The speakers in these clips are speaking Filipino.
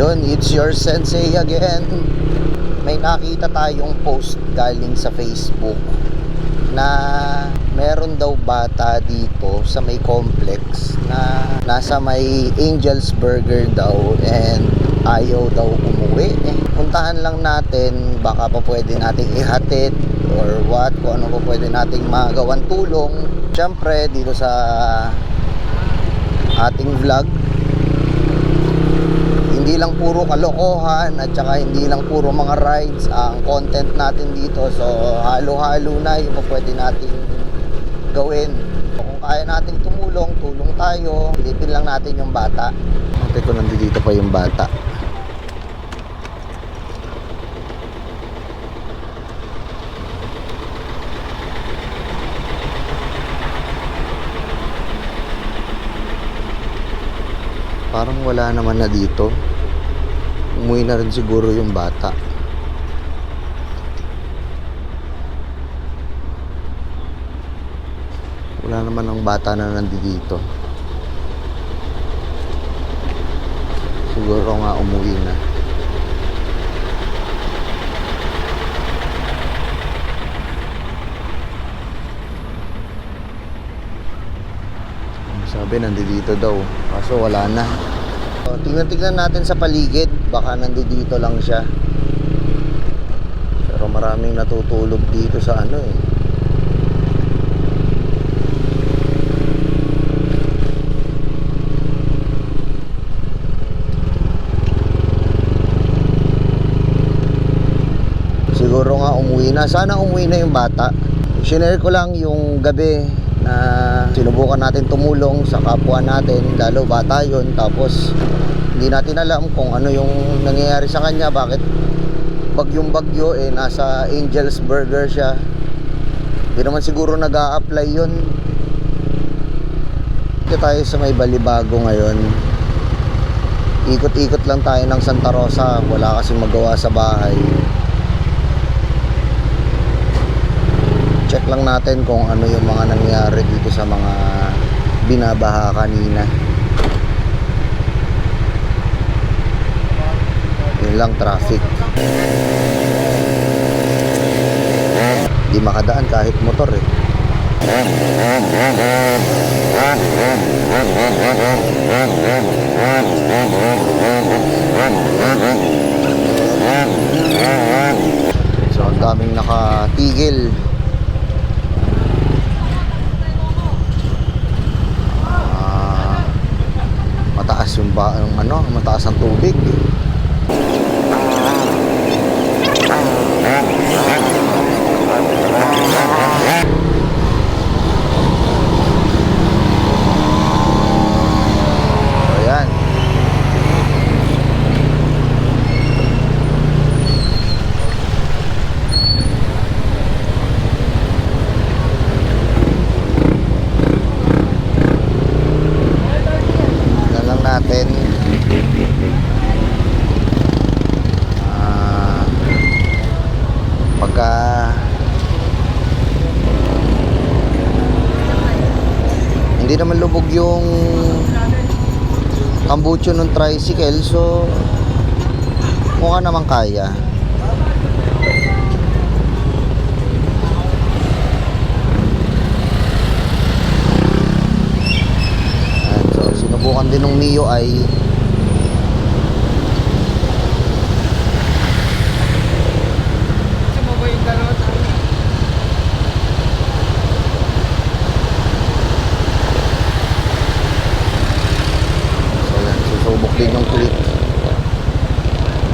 Yun, it's your sensei again. May nakita tayong post galing sa Facebook na meron daw bata dito sa may complex na nasa may Angel's Burger daw and ayaw daw umuwi. Puntahan lang natin, baka pa pwede nating ihatid or what, kung ano pa pwede nating magawan tulong. Siyempre dito sa ating vlog, hindi lang puro kalokohan at saka hindi lang puro mga rides ang content natin dito. So halo-halo na yung pwede nating gawin. Kung kaya nating tumulong, tulong tayo. Pilipin lang natin yung bata. Ate ko, nandito pa yung bata. Parang wala naman na dito. Umuwi na rin siguro yung bata. Wala naman ang bata na nandito. Siguro nga umuwi na. Sabi nandito daw, kaso wala na. So, tingnan natin sa paligid, baka nandito lang siya. Pero maraming natutulog dito sa ano eh. Siguro nga umuwi na. Sana umuwi na yung bata. Shinare ko lang yung gabi na sinubukan natin tumulong sa kapwa natin, lalo bata yun. Tapos hindi natin alam kung ano yung nangyayari sa kanya, bakit bagyong-bagyo eh, nasa Angel's Burger siya. Hindi naman siguro nag-a-apply yun. Ito tayo sa may Balibago ngayon. Ikot-ikot lang tayo ng Santa Rosa, wala kasing magawa sa bahay. Check lang natin kung ano yung mga nangyari dito sa mga binabaha kanina. Yun lang, traffic. Di makadaan kahit motor eh. So ang daming nakatigil. Mataas yung mataas ang tubig. Ayan. Natin pagka hindi naman lubog yung tambucho ng tricycle, so mukha naman kaya. Subukan din ng Mio ay so yan, susubok din yung click.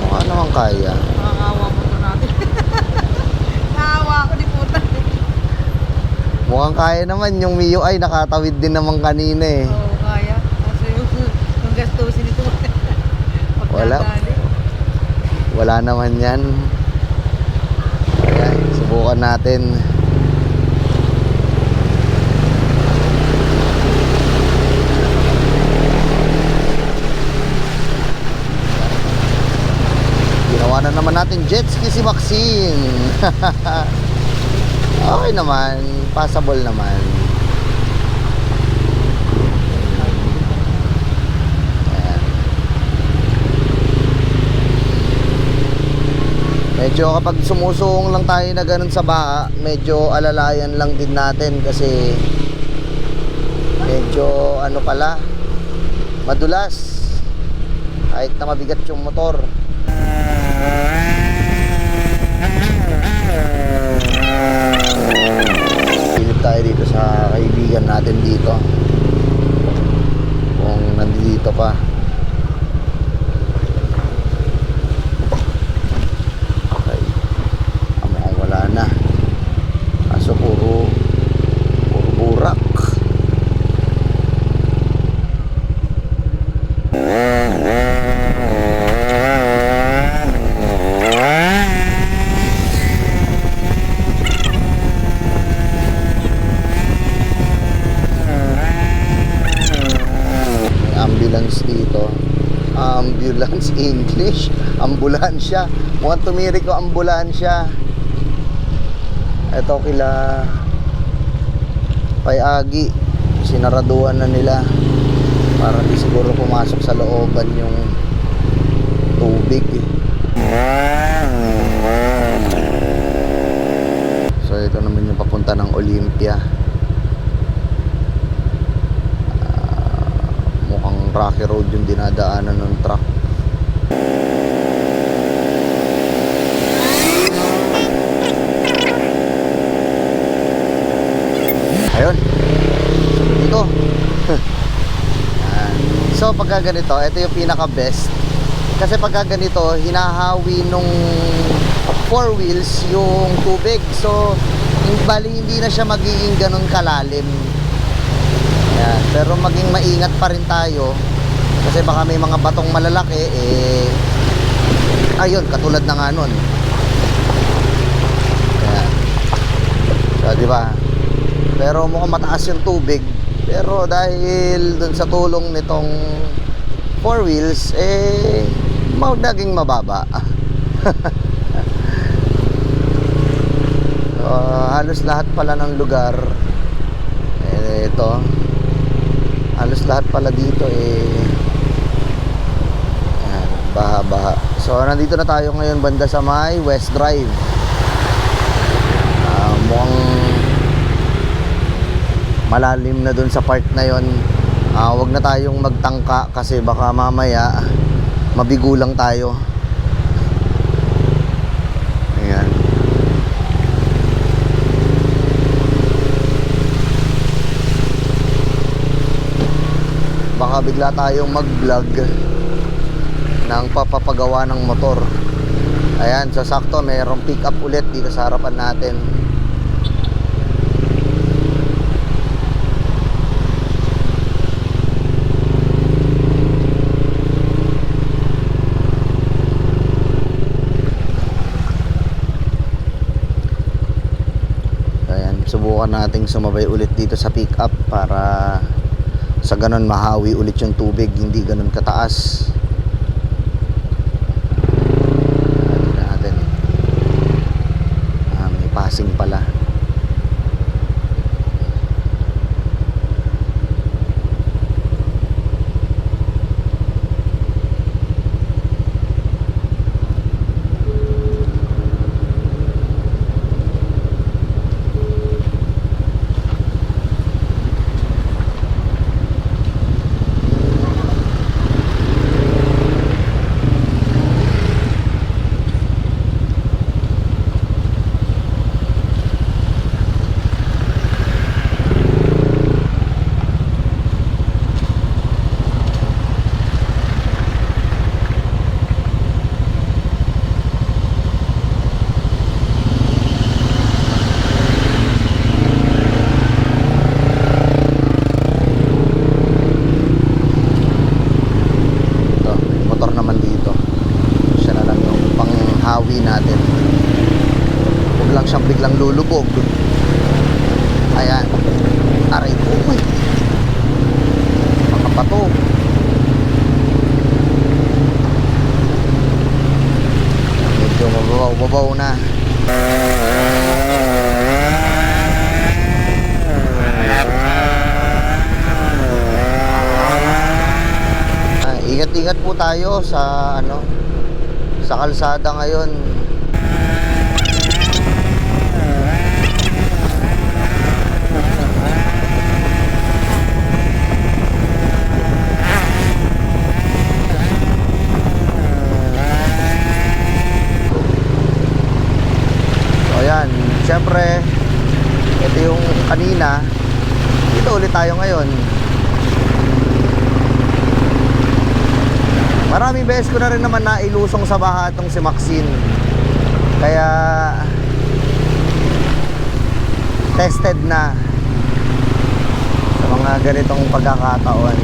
Mukha naman kaya. Nakakawa mo po natin. Nakawa ako di puta. Mukhang kaya naman yung Mio ay nakatawid din naman kanina eh. Oo, kaya. Kasi yung gastusin ito. Wala naman yan. Ayan, subukan natin. Ginawa na naman natin jet ski si Maxine. Okay naman, passable naman. Medyo kapag sumusuong lang tayo na ganun sa baha, medyo alalayan lang din natin kasi medyo ano pala, madulas kahit na mabigat yung motor. Silip tayo dito sa kaibigan natin dito kung nandito pa. Okay, mukhang wala na, kaso puro burak. Ambulance dito. Ambulance English. Ambulansya. Mukhang tumirik ko ambulansya. Ito kila Payagi. Sinaraduan na nila para di siguro pumasok sa looban yung tubig. So ito naman yung papunta ng Olympia. Rocky Road yung dinadaanan ng truck. Ayun, dito. So pagka ganito, ito yung pinaka best kasi pagka ganito hinahawi nung 4 wheels yung tubig, so bali hindi na siya magiging ganun kalalim. Yan. Pero maging maingat pa rin tayo kasi baka may mga batong malalaki ayun, katulad na nga nun. Yan. So di ba? Pero mukhang mataas yung tubig, pero dahil dun sa tulong nitong 4 wheels naging mababa. So, halos lahat pala ng lugar ito, halos lahat pala dito ayan, baha. So nandito na tayo ngayon banda sa may West Drive. Mukhang malalim na dun sa part na yon. Wag na tayong magtangka kasi baka mamaya mabigo lang tayo. Ayan. Baka bigla tayong mag-vlog ng papapagawa ng motor. Ayan, so sakto mayroong pick up ulit dito sa harapan natin. Ayan, subukan nating sumabay ulit dito sa pick up para sa ganun mahawi ulit yung tubig, hindi ganun kataas. Tingnan natin. May passing pala. Siyang biglang lulubog. Ayan, aray po, mga bato. Medyo mababaw na. Ingat-ingat po tayo sa sa kalsada ngayon. tayo ngayon. Maraming beses ko na rin naman nailusong sa baha itong si Maxine. Kaya tested na sa mga ganitong pagkakataon.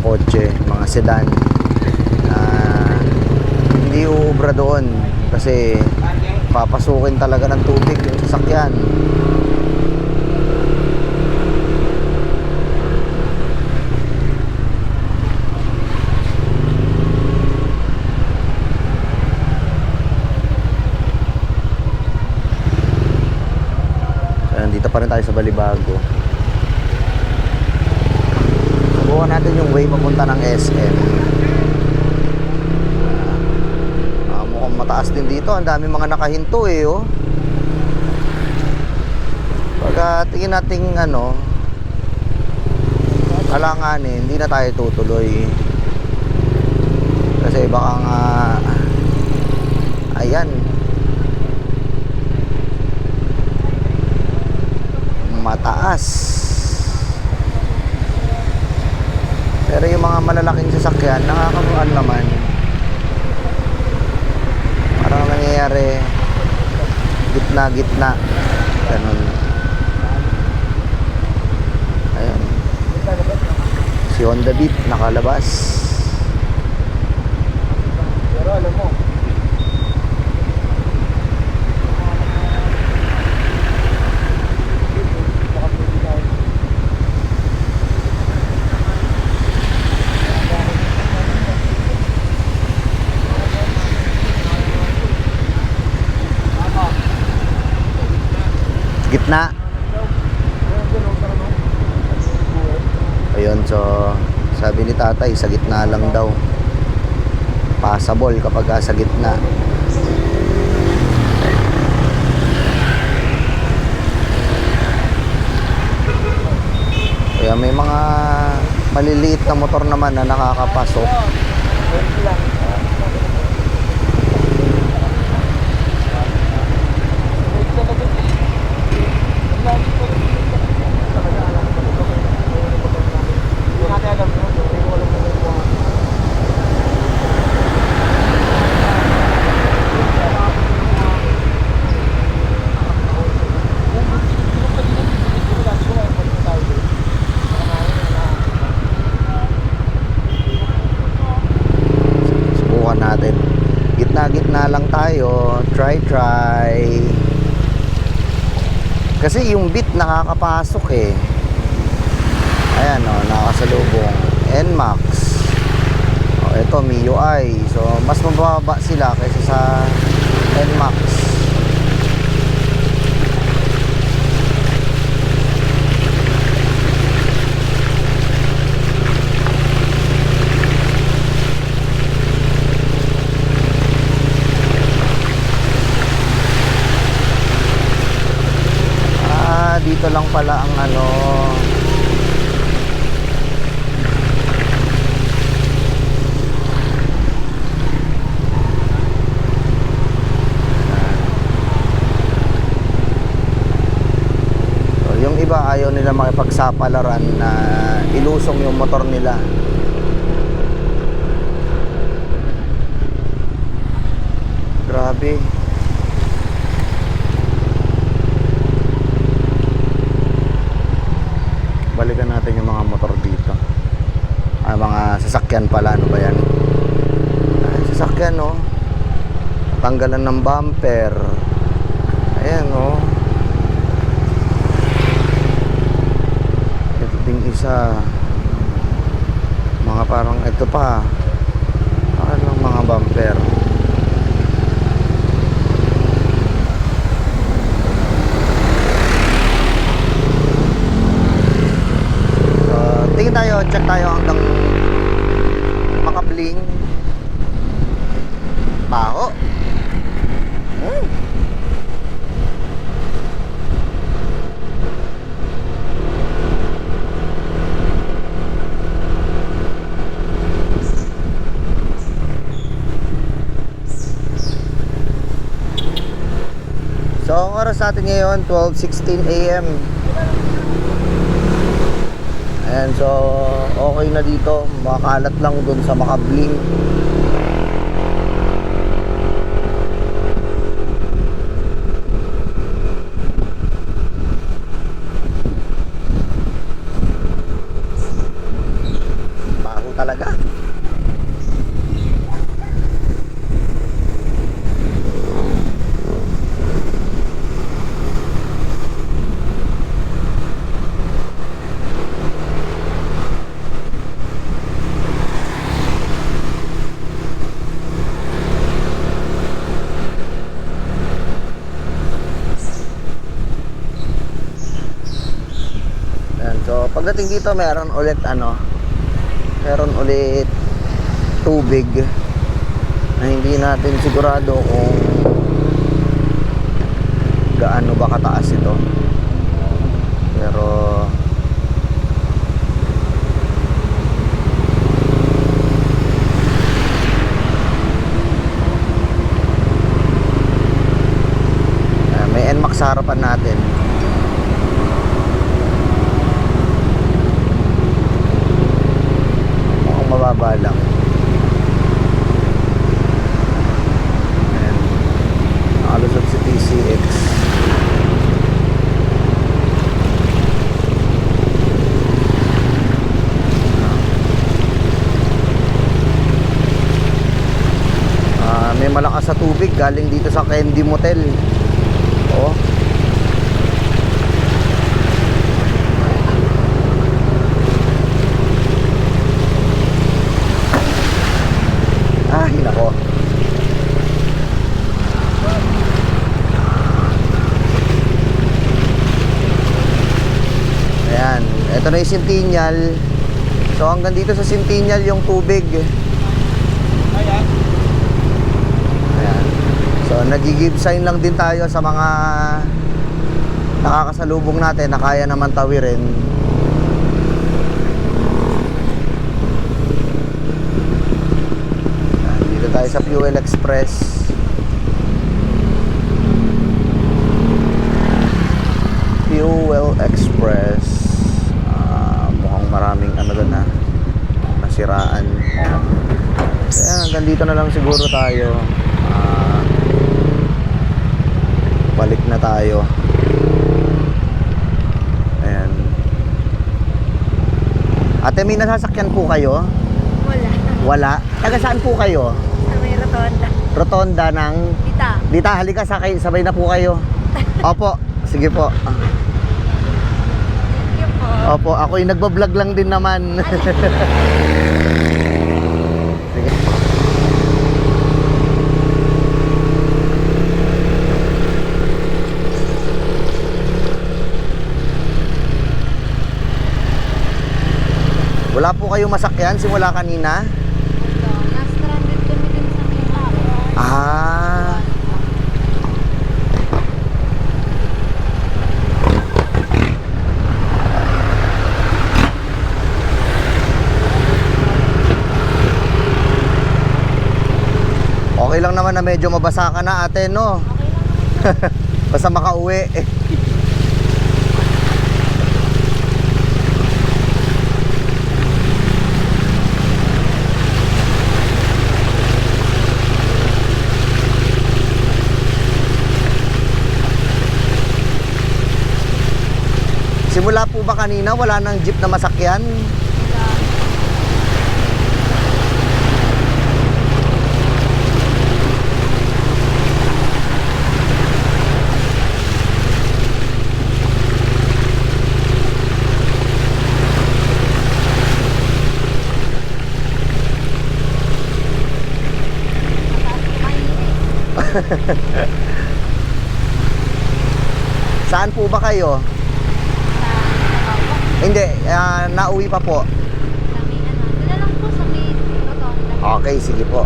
Kotse, mga sedan na hindi uubra doon kasi papasukin talaga ng tubig yung sasakyan. So, nandito pa rin tayo sa Balibago. Subukan natin yung way papunta ng SM. Mukhang mataas din dito. Ang dami mga nakahinto eh, oh. Pag tingin natin alanganin, hindi na tayo tutuloy. Kasi baka nga ayan, mataas. Pero yung mga malalaking sasakyan, nakakamuan naman. Parang nangyayari gitna-gitna. Ganun. Ayun. Si Honda Beat nakalabas. Pero alam mo, gitna. Ayun, so sabi ni tatay sa gitna lang daw. Passable kapag sa gitna. Kaya may mga maliliit na motor naman na nakakapasok. Natin gitna-gitna lang tayo, try kasi yung Beat nakakapasok eh. Ayan o, nakasalubong NMAX. Ito MIUI, so mas mababa sila kaysa sa NMAX. Dito lang pala ang so, yung iba ayaw nila makipagsapalaran na ilusong yung motor nila. Grabe. Balikan natin yung mga motor dito. Mga sasakyan pala, ano ba yan? Sasakyan, no? Tanggalan ng bumper. Ayan, no? Ito ding isa. Mga parang ito pa. Parang mga bumper. Tingin tayo, check tayo hanggang makabling. Baho. ang oras natin ngayon 12:16 AM. Ayan, so okay na dito. Makalat lang dun sa Makabling. Baho talaga. Ayan, so pagdating dito meron ulit tubig na hindi natin sigurado kung gaano ba kataas ito, pero may NMAX sa harapan natin. Mukhang mababa lang. Ayan. Nakalusot si TCX. May malakas sa tubig galing dito sa Candy Motel. Oh. Ay, nako. Ayan, ito na yung Centennial. So hanggang dito sa Centennial yung tubig. Ayan. So nag-give sign lang din tayo sa mga nakakasalubong natin na kaya naman tawirin. Dito tayo sa Fuel Express. Fuel Express. Mukhang maraming doon nasiraan. Kaya hanggang dito na lang siguro tayo. Balik na tayo. Ayan. Ate, may nasasakyan po kayo? Wala. Wala? Taga saan po kayo? Sa may rotonda. Rotonda ng... Dita. Dita, halika, sabay na po kayo. Opo, sige po. Thank you po. Opo, ako yung nagbablog lang din naman. Sige. Wala po kayong masakyan simula kanina? Ito, na-stranded kami din sa Mindanao. Ah. Okay lang naman na medyo mabasa ka na, ate, no? Okay lang. Basta makauwi. Simula po ba kanina wala nang jeep na masakyan? Saan po ba kayo? Hindi, nauwi pa po. Sa may doon na lang po sa may rotonda. Okay, sige po.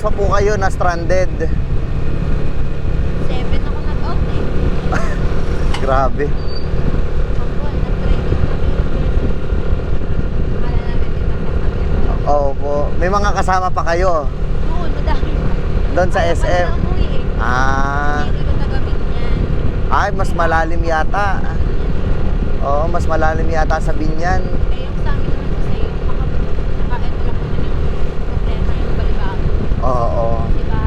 oras pa po kayo na stranded? 7 ako nag-out eh. Grabe. Ako, nag-training kami. Akala namin dito sasakyan. Opo. May mga kasama pa kayo Doon, madami pa. doon sa Ayaw pa SM? nila umuwi eh. Ah, Hindi ko tagamit yan. ay, mas malalim yata. Oo, mas malalim yata sa Binyan. Eh, yung sa amin naman kasi, yung ito lang naman yung problema, yung balibago. Oo. Diba?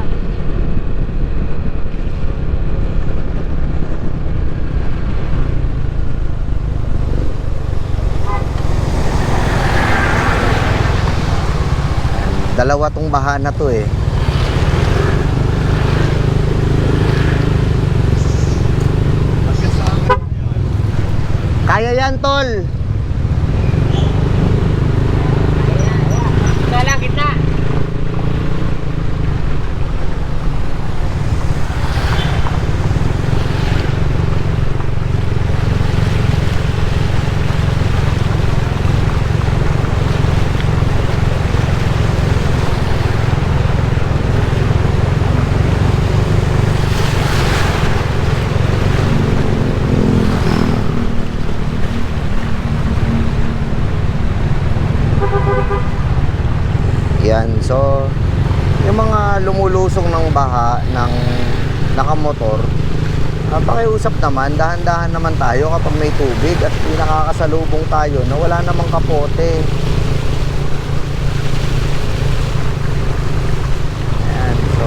Dalawa tong baha na to eh. Kaya yan, tol. Dalang kita. Yan, so yung mga lumulusong ng baha ng nakamotor, pakiusap naman, dahan-dahan naman tayo kapag may tubig at nakakasalubong tayo na wala namang kapote. Yan, so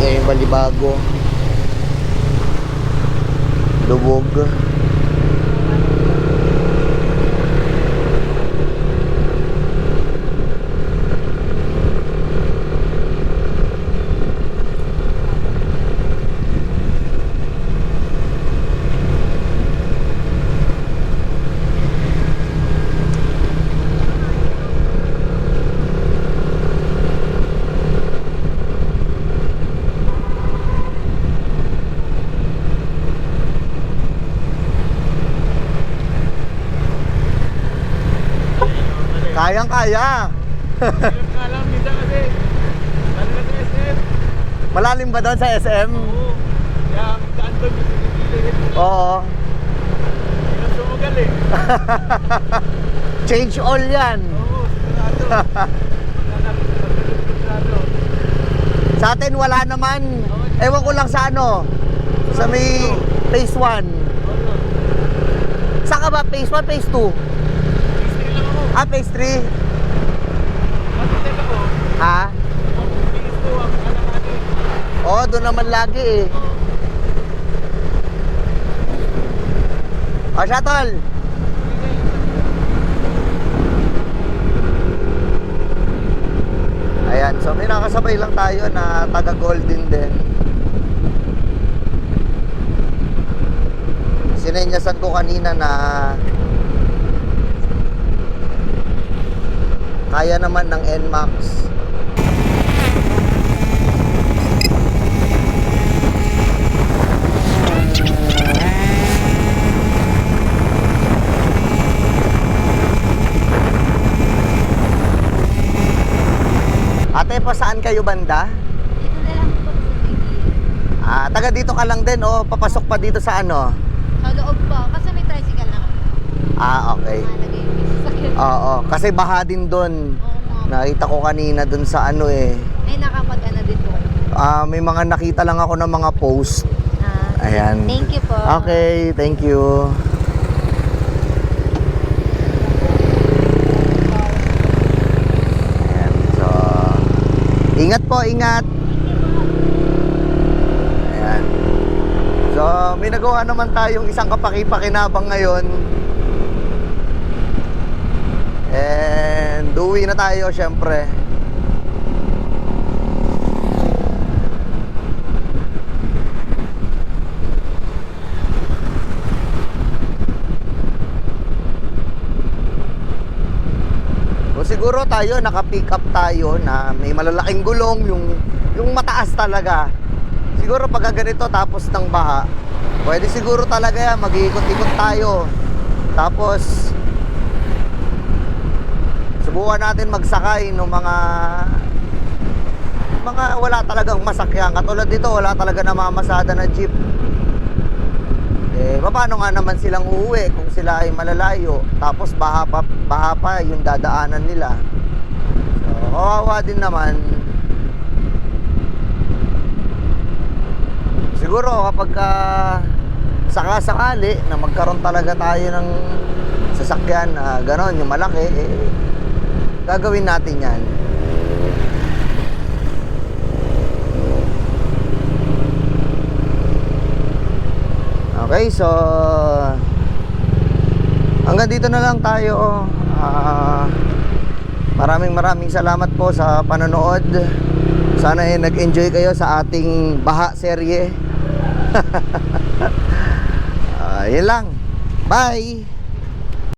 yan yung balibago, lubog. Kayang-kaya. Nga lang minsan kasi lalo na sa SM. Malalim ba doon sa SM? Oo. Kaya daan doon yung sinipili. Oo. Hindi na sumugal eh. Change all yan. Oo, sigurado. Sigurado. Sa atin wala naman. Ewan ko lang sa ano. Sa may phase 1. Oo. Saan ka ba? Phase 1, phase 2? History lang ako. Ah, phase 3? Matitek ako. Ha? Phase 2 ang alam natin. Oo, doon naman lagi eh. O, Shatol. Ayan, so may nakasabay lang tayo na taga Golden din. Sinenyasan ko kanina na kaya naman ng NMAX. Ate, pa saan kayo banda? Dito na lang po sa TV. Ah, taga dito ka lang din o papasok pa dito sa ano? Sa loob po, kasi may tricycle na kami. Ah, okay. Malagay yung sasakyan. Oo, kasi baha din doon. Oo nga. Nakita ko kanina doon sa ano eh. Ay, nakapag-ano din po. May mga nakita lang ako ng mga post. Ah, Ayan. Thank you po. Okay, thank you. Ayan, so ingat po, ingat. Ayan. So, may nagawa naman tayong isang kapaki-pakinabang ngayon. And uwi na tayo, syempre. O siguro tayo, naka-pick up tayo na may malalaking gulong, yung mataas talaga. Siguro pagka ganito tapos ng baha, pwede siguro talaga yan, mag-iikot-ikot tayo. Tapos subukan natin magsakay ng mga wala talagang masakyan. Katulad dito, wala talaga namamasada na jeep. Eh, paano nga naman silang uuwi kung sila ay malalayo, tapos baha pa yung dadaanan nila. So, kawawa din naman. Siguro kapag sakasakali na magkaroon talaga tayo ng sasakyan na gano'n, yung malaki, eh, gagawin natin yan. Okay, so hanggang dito na lang tayo. Maraming salamat po sa panonood. Sana ay nag-enjoy kayo sa ating baha serye. Yun lang. Bye!